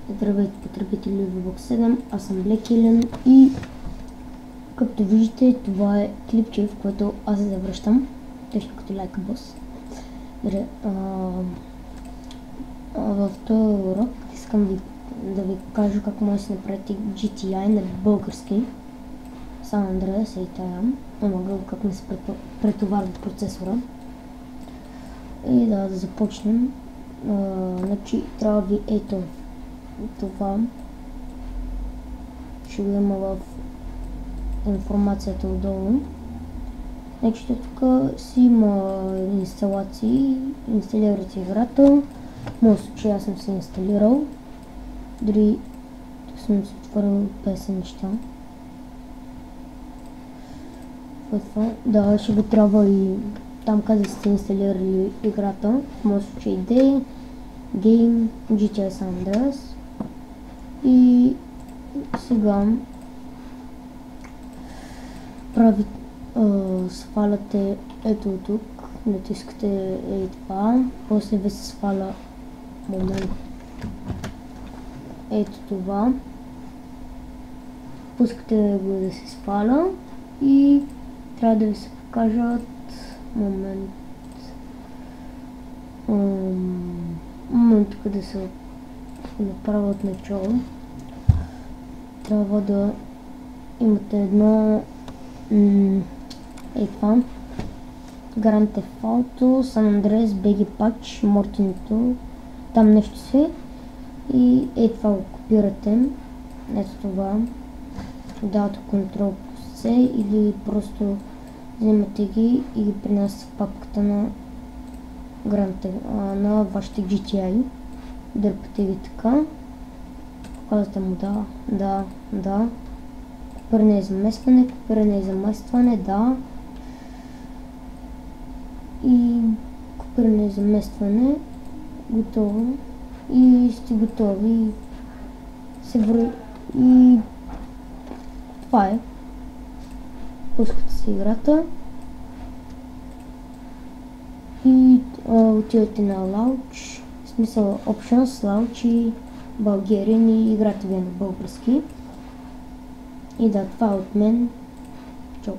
Здравейте, потребители VBOX 7, аз съм Блекилен и както виждате, това е клипче, в което аз се завръщам, точно като Like a Boss. В този урок искам да ви кажа как може да си направите GTI на български. Сан Андреас и Таям, как не се претоварва процесора. И да започнем. Значи трябва ви ето това. Ще го има в информацията отдолу. Значи тук си има инсталации, инсталирате играта. Може че аз съм се инсталирал. Дори тук съм се отворил 50 неща. Да, ще го трябва и там къде сте инсталирали играта. Може че ID, Game, GTA San Andreas. И сега сваляте ето тук, натискате това, после ви се сваля ето това, пускате го да се сваля и трябва да ви се покажат момент къде се направя от начало. Трябва да имате едно това Grand Theft Auto, San Andreas, BG Patch, Mortinito, там нещо си и това го копирате, ето това, давате Ctrl C или просто вземате ги и ги принасяте в папката на на вашите GTI, дърпате ги така, казвате му да, копиране и заместване, да, и копиране и заместване, готово, и сте готови, и това е, пускате си играта и отивате на Launch, в смисъл Options, Launch и Bulgarian и играта ви е на български. И да, това е от мен. Чао!